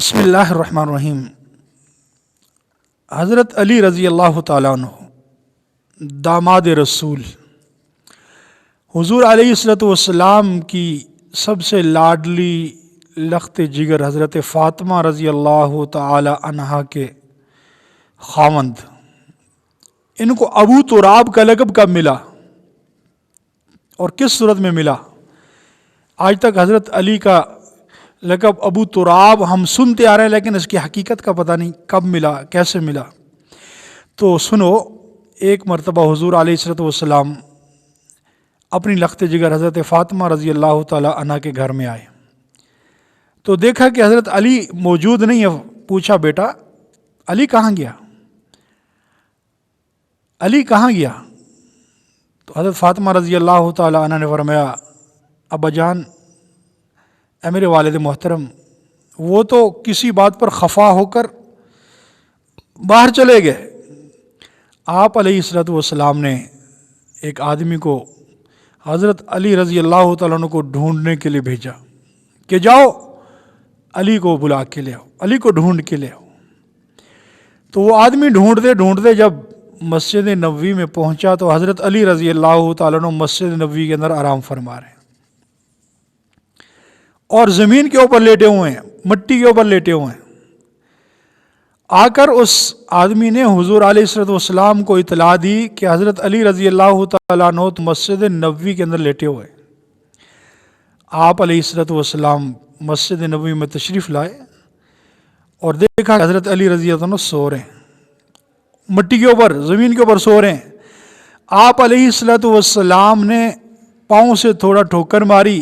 بسم اللہ الرحمن الرحیم۔ حضرت علی رضی اللہ تعالیٰ عنہ داماد رسول، حضور علیہ الصلوۃ والسلام کی سب سے لاڈلی لخت جگر حضرت فاطمہ رضی اللہ تعالی عنہا کے خاوند، ان کو ابو تراب کا لقب کب ملا اور کس صورت میں ملا؟ آج تک حضرت علی کا لقب ابو تراب ہم سنتے آ رہے ہیں، لیکن اس کی حقیقت کا پتہ نہیں کب ملا، کیسے ملا۔ تو سنو، ایک مرتبہ حضور علیہ الصلوۃ والسلام اپنی لخت جگر حضرت فاطمہ رضی اللہ تعالی عنہ کے گھر میں آئے تو دیکھا کہ حضرت علی موجود نہیں ہے۔ پوچھا، بیٹا علی کہاں گیا؟ علی کہاں گیا؟ تو حضرت فاطمہ رضی اللہ تعالی عنہ نے فرمایا، ابا جان، اے میرے والد محترم، وہ تو کسی بات پر خفا ہو کر باہر چلے گئے۔ آپ علیہ الصلوۃ والسلام نے ایک آدمی کو حضرت علی رضی اللہ تعالیٰ عنہ کو ڈھونڈنے کے لیے بھیجا کہ جاؤ علی کو بلا کے لے آؤ، علی کو ڈھونڈ کے لے آؤ۔ تو وہ آدمی ڈھونڈتے ڈھونڈتے جب مسجد نبوی میں پہنچا تو حضرت علی رضی اللہ تعالیٰ عنہ مسجد نبوی کے اندر آرام فرما رہے ہیں اور زمین کے اوپر لیٹے ہوئے ہیں، مٹی کے اوپر لیٹے ہوئے ہیں۔ آ کر اس آدمی نے حضور علیہ الصلوۃ والسلام کو اطلاع دی کہ حضرت علی رضی اللہ تعالیٰ عنہ مسجد نبوی کے اندر لیٹے ہوئے۔ آپ علیہ الصلوۃ والسلام مسجد نبوی میں تشریف لائے اور دیکھا کہ حضرت علی رضی اللہ عنہ سو رہے ہیں، مٹی کے اوپر، زمین کے اوپر سو رہے ہیں۔ آپ علیہ الصلوۃ والسلام نے پاؤں سے تھوڑا ٹھوکر ماری،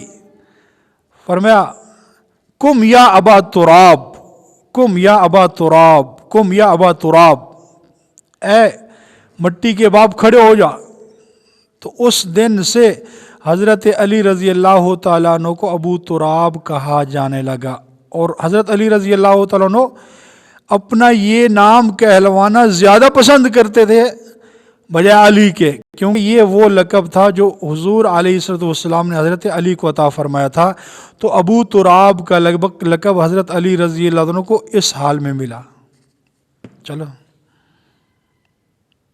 فرمایا، کم یا ابا تراب، کم یا ابا تراب، کم یا ابا تراب، اے مٹی کے باپ کھڑے ہو جا۔ تو اس دن سے حضرت علی رضی اللہ تعالیٰ عنہ کو ابو تراب کہا جانے لگا، اور حضرت علی رضی اللہ تعالیٰ عنہ اپنا یہ نام کہلوانا زیادہ پسند کرتے تھے بجائے علی کے، کیونکہ یہ وہ لقب تھا جو حضور علیہ الصلوۃ والسلام نے حضرت علی کو عطا فرمایا تھا۔ تو ابو تراب کا لقب حضرت علی رضی اللہ عنہ کو اس حال میں ملا۔ چلو۔